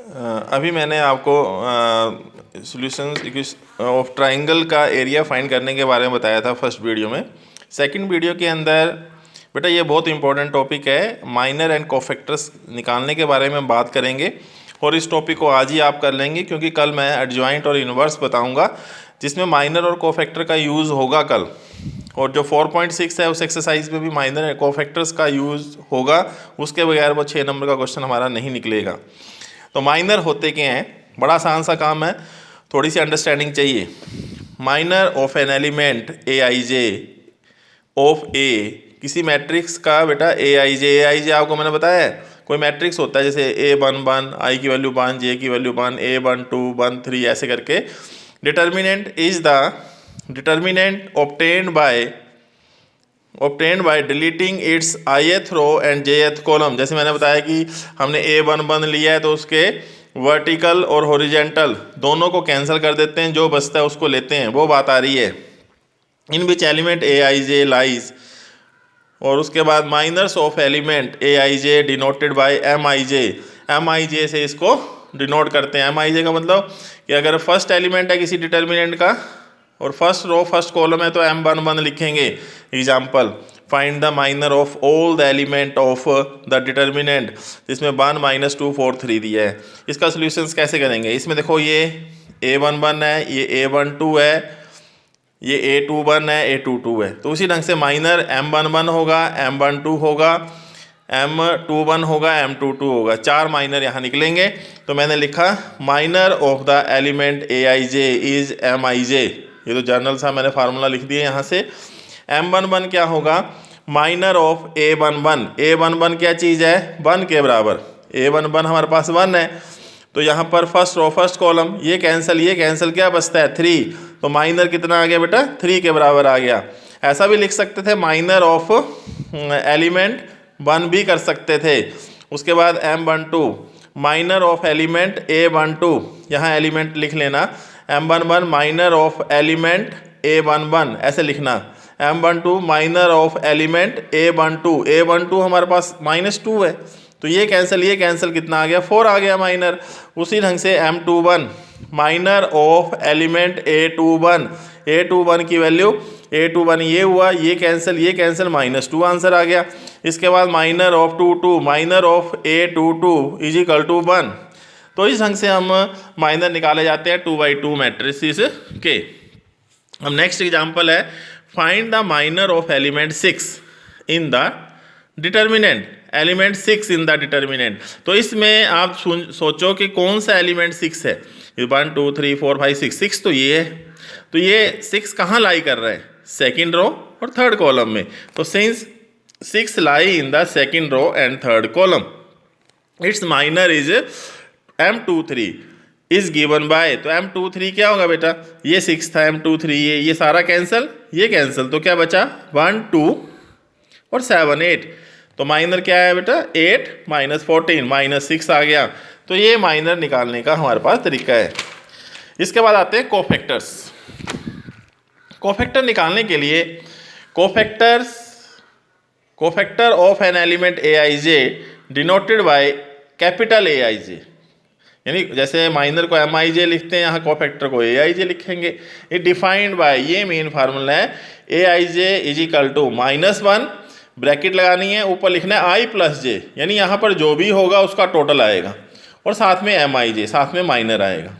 अभी मैंने आपको सॉल्यूशंस ऑफ ट्राइंगल का एरिया फाइंड करने के बारे में बताया था फर्स्ट वीडियो में। सेकंड वीडियो के अंदर बेटा ये बहुत इंपॉर्टेंट टॉपिक है, माइनर एंड कोफैक्टर्स निकालने के बारे में बात करेंगे और इस टॉपिक को आज ही आप कर लेंगे क्योंकि कल मैं एडजॉइंट और इन्वर्स बताऊंगा जिसमें माइनर और कोफैक्टर का यूज़ होगा कल। और जो 4.6 है उस एक्सरसाइज में भी माइनर एंड कोफैक्टर्स का यूज़ होगा, उसके बगैर वो 6 नंबर का क्वेश्चन हमारा नहीं निकलेगा। तो माइनर होते क्या हैं, बड़ा आसान सा काम है, थोड़ी सी अंडरस्टैंडिंग चाहिए। Minor of an element A I J of A, किसी मैट्रिक्स का बेटा ए आई जे आपको मैंने बताया है, कोई मैट्रिक्स होता है जैसे A11 आई की वैल्यू 1 जे की वैल्यू 1 A12 1 3 ऐसे करके। Determinant is the determinant obtained by deleting its ith row and jth column. जैसे मैंने बताया कि हमने A11 लिया है तो उसके वर्टिकल और हॉरिजेंटल दोनों को कैंसिल कर देते हैं, जो बचता है उसको लेते हैं, वो बात आ रही है। इन which element A I J lies, और उसके बाद minors of element A I J denoted by M I J से इसको डिनोट करते हैं। एम आई जे का मतलब कि अगर फर्स्ट एलिमेंट है किसी डिटर्मिनेंट का और फर्स्ट रो फर्स्ट कॉलम है तो M11 लिखेंगे। Example, find the minor of all the element of the determinant, जिसमें 1 -2 4 3 दिया है। इसका सोल्यूशंस कैसे करेंगे, इसमें देखो ये A11 है, ये A12 है, ये A21 है, A22 है, तो उसी ढंग से माइनर M11 होगा, M12 होगा, M21 होगा, M22 होगा, 4 माइनर यहाँ निकलेंगे। तो मैंने लिखा minor of the element A I J is M I J, ये तो जर्नल सा मैंने फार्मूला लिख दिया यहाँ से। M11 क्या होगा, माइनर ऑफ A11, A11 क्या चीज़ है, 1 के बराबर, A11 हमारे पास 1 है, तो यहाँ पर फर्स्ट रो फर्स्ट कॉलम, ये कैंसिल क्या बचता है 3, तो माइनर कितना आ गया बेटा 3 के बराबर आ गया। ऐसा भी लिख सकते थे माइनर ऑफ एलिमेंट 1 भी कर सकते थे। उसके बाद M12 minor of element A12, यहाँ एलिमेंट लिख लेना, M11 minor of element A11 ऐसे लिखना, M12 minor of element A12, A12 हमारे पास -2 है, तो ये कैंसिल कितना आ गया 4 आ गया माइनर। उसी ढंग से M21 minor of element A21, A21 की वैल्यू A21 ये हुआ, ये कैंसिल -2 आंसर आ गया। इसके बाद minor of 22 minor of A22 is equal to 1। तो इस ढंग से हम माइनर निकाले जाते हैं 2×2 मैट्रिसेस के। अब नेक्स्ट एग्जांपल है, find the minor of element 6 in the determinant, element 6 in the determinant. तो इसमें आप सोचो कि कौन सा एलिमेंट 6 है, 1 2 3 4 5 6, 6 तो ये है, तो ये 6 कहाँ लाई कर रहा है, सेकेंड रो और थर्ड कॉलम में। तो since 6 lie in the second row and third column, its minor is M23 is given by, तो M23 क्या होगा बेटा, ये 6 था, M23 ये सारा कैंसिल, ये कैंसिल, तो क्या बचा 1 2 और 7 8, तो माइनर क्या है बेटा 8 -14 -6 आ गया। तो ये माइनर निकालने का हमारे पास तरीका है। इसके बाद आते हैं कोफैक्टर्स। कोफैक्टर निकालने के लिए cofactor of an element A I J denoted by capital A I J, यानी जैसे माइनर को एम आई जे लिखते हैं, यहाँ कोफैक्टर को ए आई जे लिखेंगे। ये डिफाइंड बाय, ये मेन फार्मूला है, ए I J is equal to -1 bracket लगानी है, ऊपर लिखना है I + j, यानी यहाँ पर जो भी होगा उसका टोटल आएगा और साथ में एम आई जे, साथ में माइनर आएगा।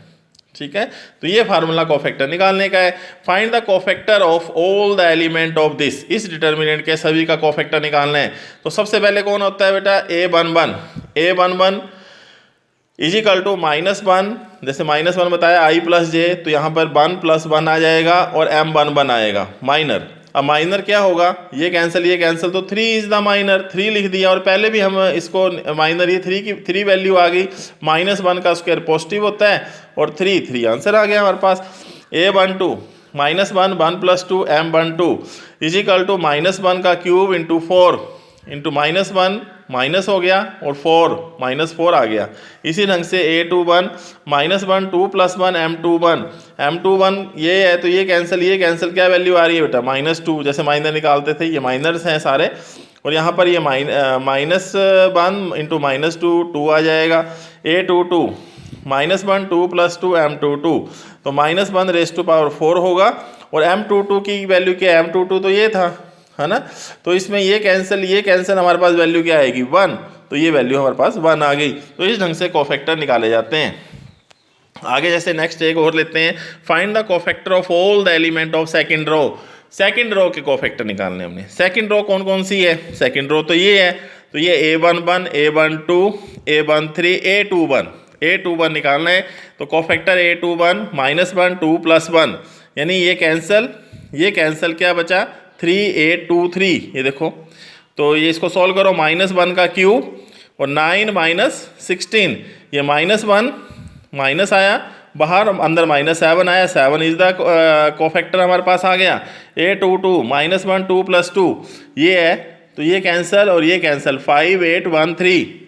ठीक है, तो ये फार्मूला कोफैक्टर निकालने का है। Find the cofactor of all the element of this, इस डिटर्मिनेंट के सभी का कोफैक्टर निकालना है। तो सबसे पहले कौन होता है बेटा A11 इज इक्वल टू -1, जैसे -1 बताया I + j, तो यहाँ पर 1 + 1 आ जाएगा और M11 आएगा माइनर। अब माइनर क्या होगा, ये कैंसिल, तो 3 इज द माइनर, 3 लिख दिया, और पहले भी हम इसको माइनर, ये 3 वैल्यू आ गई, -1 का स्क्वायर पॉजिटिव होता है और 3 आंसर आ गया हमारे पास। A12 -1 1 + 2 M12 is equal to -1 का क्यूब इंटू 4 इंटू -1 माइनस हो गया और 4 -4 आ गया। इसी ढंग से A21 -1 2 + 1 M21 ये है, तो ये कैंसिल क्या वैल्यू आ रही है बेटा -2, जैसे माइनर निकालते थे, ये माइनर्स हैं सारे, और यहाँ पर ये -1 इंटू -2 2 आ जाएगा। A22 -1 2 + 2 m22, तो -1 रेज़ टू पावर 4 होगा। और m22 की वैल्यू क्या है, m22 तो ये था, है ना। तो इसमें ये कैंसिल हमारे पास वैल्यू क्या आएगी 1, तो ये वैल्यू हमारे पास 1 आ गई। तो इस ढंग से कोफैक्टर निकाले जाते हैं। आगे जैसे नेक्स्ट एक और लेते हैं, find the cofactor of all the element of second row. Second row के कोफैक्टर निकालने हमने। सेकंड रो कौन कौन सी है, सेकंड रो तो ये है, तो ये a11 a12 a13 a21 निकालना है। तो कोफैक्टर a21 -1 2 + 1, यानी ये कैंसल क्या बचा 3 8 2 3, ये देखो। तो ये इसको सॉल्व करो, -1 का क्यूब और 9 - 16, ये -1 माइनस आया बाहर, अंदर -7 आया, 7 इज द कोफैक्टर हमारे पास आ गया। a22 -1 2 + 2 ये है, तो ये कैंसल और ये कैंसल, 5 8 1 3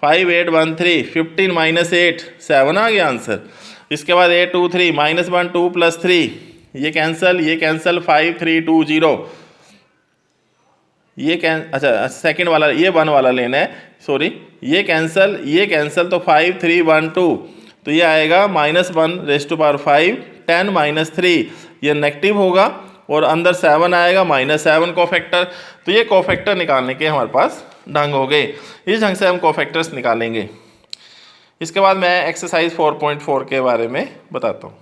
15 - 8 7 आ गया आंसर। इसके बाद a23 -1 2 + 3 ये कैंसल 5 3 2 0, अच्छा सेकंड वाला ये 1 वाला लेना है, सॉरी, ये कैंसल तो 5 3 1 2, तो ये आएगा -1 रेज़ टू पावर 5 10 - 3, ये नेगेटिव होगा और अंदर 7 आएगा -7 कोफैक्टर। तो ये कोफैक्टर निकालने के हमारे पास ढंग हो गए। इस ढंग से हम कोफैक्टर्स निकालेंगे। इसके बाद मैं एक्सरसाइज 4.4 के बारे में बताता हूँ।